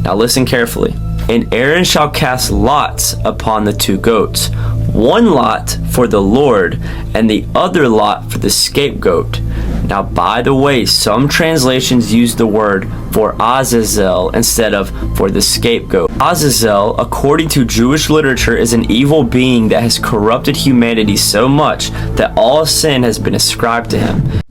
Now listen carefully. And Aaron shall cast lots upon the two goats, one lot for the Lord, and the other lot for the scapegoat. Now, by the way, some translations use the word for Azazel instead of for the scapegoat. Azazel, according to Jewish literature, is an evil being that has corrupted humanity so much that all sin has been ascribed to him.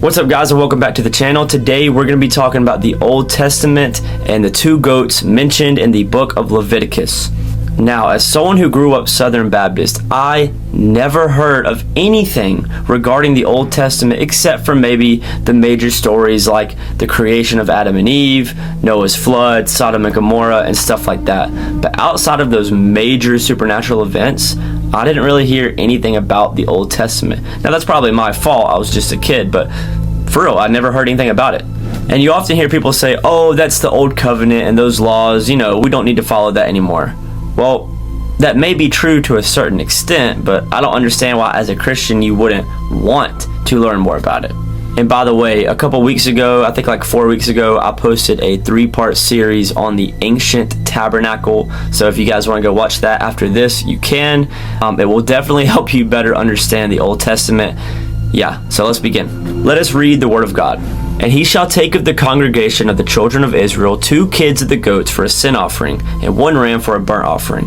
What's up, guys, and welcome back to the channel. Today we're going to be talking about the Old Testament and the two goats mentioned in the book of Leviticus. Now, as someone who grew up Southern Baptist, I never heard of anything regarding the Old Testament except for maybe the major stories like the creation of Adam and Eve, Noah's flood, Sodom and Gomorrah, and stuff like that. But outside of those major supernatural events, I didn't really hear anything about the Old Testament. Now, that's probably my fault. I was just a kid, but for real, I never heard anything about it. And you often hear people say, oh, that's the Old Covenant and those laws, we don't need to follow that anymore. Well, that may be true to a certain extent, but I don't understand why as a Christian you wouldn't want to learn more about it. And by the way, a couple weeks ago, I think like 4 weeks ago, I posted a 3-part series on the ancient tabernacle. So if you guys want to go watch that after this, you can. It will definitely help you better understand the Old Testament. Yeah, so let's begin. Let us read the word of God. And he shall take of the congregation of the children of Israel 2 kids of the goats for a sin offering, and 1 ram for a burnt offering.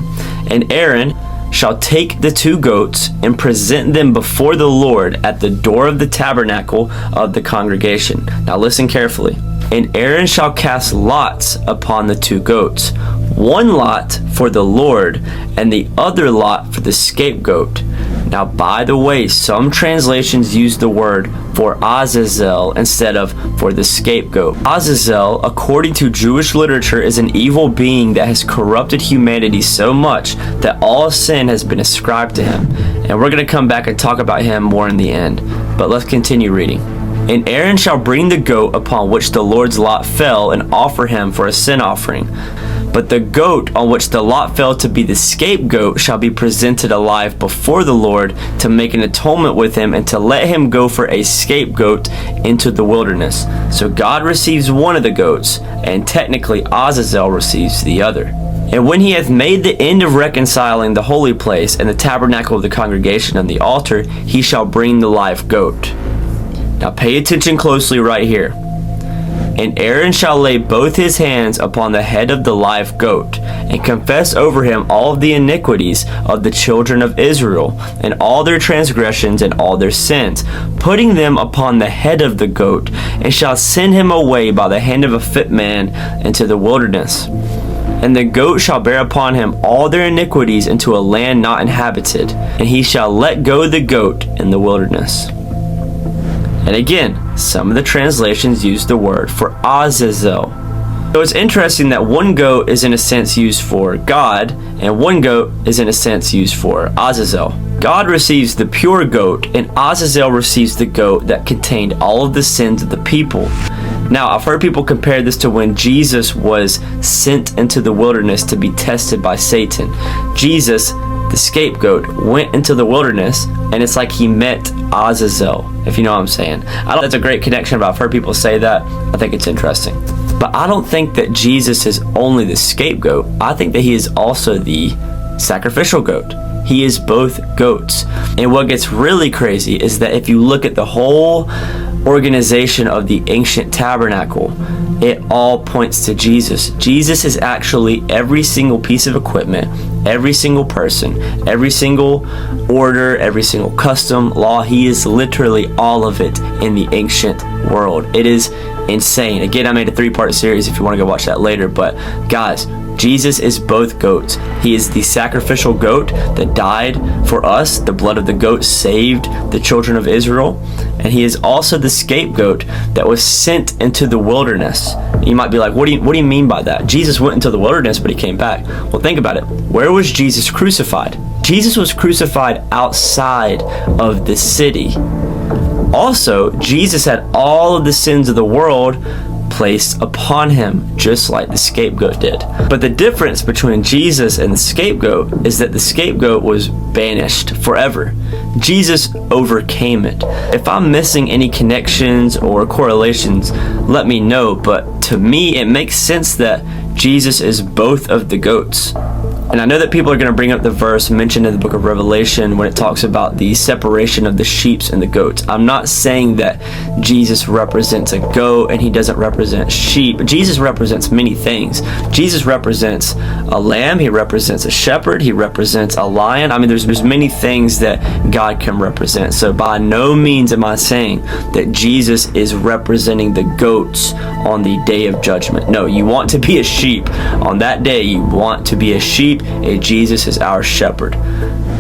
And Aaron shall take the 2 goats and present them before the Lord at the door of the tabernacle of the congregation. Now listen carefully. And Aaron shall cast lots upon the 2 goats, one lot for the Lord, and the other lot for the scapegoat. Now, by the way, some translations use the word for Azazel instead of for the scapegoat. Azazel, according to Jewish literature, is an evil being that has corrupted humanity so much that all sin has been ascribed to him. And we're going to come back and talk about him more in the end. But let's continue reading. And Aaron shall bring the goat upon which the Lord's lot fell and offer him for a sin offering. But the goat on which the lot fell to be the scapegoat shall be presented alive before the Lord to make an atonement with him and to let him go for a scapegoat into the wilderness. So God receives one of the goats, and technically Azazel receives the other. And when he hath made the end of reconciling the holy place and the tabernacle of the congregation and the altar, he shall bring the live goat. Now pay attention closely right here. And Aaron shall lay both his hands upon the head of the live goat, and confess over him all the iniquities of the children of Israel, and all their transgressions and all their sins, putting them upon the head of the goat, and shall send him away by the hand of a fit man into the wilderness. And the goat shall bear upon him all their iniquities into a land not inhabited, and he shall let go the goat in the wilderness. And again, some of the translations use the word for Azazel. So it's interesting that one goat is in a sense used for God, and one goat is in a sense used for Azazel. God receives the pure goat, and Azazel receives the goat that contained all of the sins of the people. Now, I've heard people compare this to when Jesus was sent into the wilderness to be tested by Satan. Jesus, the scapegoat, went into the wilderness, and it's like he met Azazel, if you know what I'm saying. I don't think that's a great connection, but I've heard people say that. I think it's interesting. But I don't think that Jesus is only the scapegoat. I think that he is also the sacrificial goat. He is both goats. And what gets really crazy is that if you look at the whole organization of the ancient tabernacle, it all points to Jesus. Jesus is actually every single piece of equipment, every single person, every single order, every single custom, law. He is literally all of it in the ancient world. It is insane. Again, I made a 3-part series if you want to go watch that later. But guys, Jesus is both goats. He is the sacrificial goat that died for us. The blood of the goat saved the children of Israel. And he is also the scapegoat that was sent into the wilderness. You might be like, what do you mean by that? Jesus went into the wilderness, but he came back. Well, think about it. Where was Jesus crucified? Jesus was crucified outside of the city. Also, Jesus had all of the sins of the world placed upon him, just like the scapegoat did. But the difference between Jesus and the scapegoat is that the scapegoat was banished forever. Jesus overcame it. If I'm missing any connections or correlations, let me know, but to me it makes sense that Jesus is both of the goats. And I know that people are going to bring up the verse mentioned in the book of Revelation when it talks about the separation of the sheep and the goats. I'm not saying that Jesus represents a goat and he doesn't represent sheep. Jesus represents many things. Jesus represents a lamb, he represents a shepherd, he represents a lion. I mean, there's many things that God can represent. So by no means am I saying that Jesus is representing the goats on the day of judgment. No, you want to be a sheep. On that day, you want to be a sheep, and Jesus is our shepherd.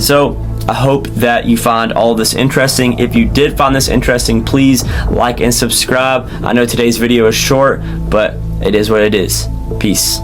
So I hope that you find all this interesting. If you did find this interesting, please like and subscribe. I know today's video is short, but it is what it is. Peace.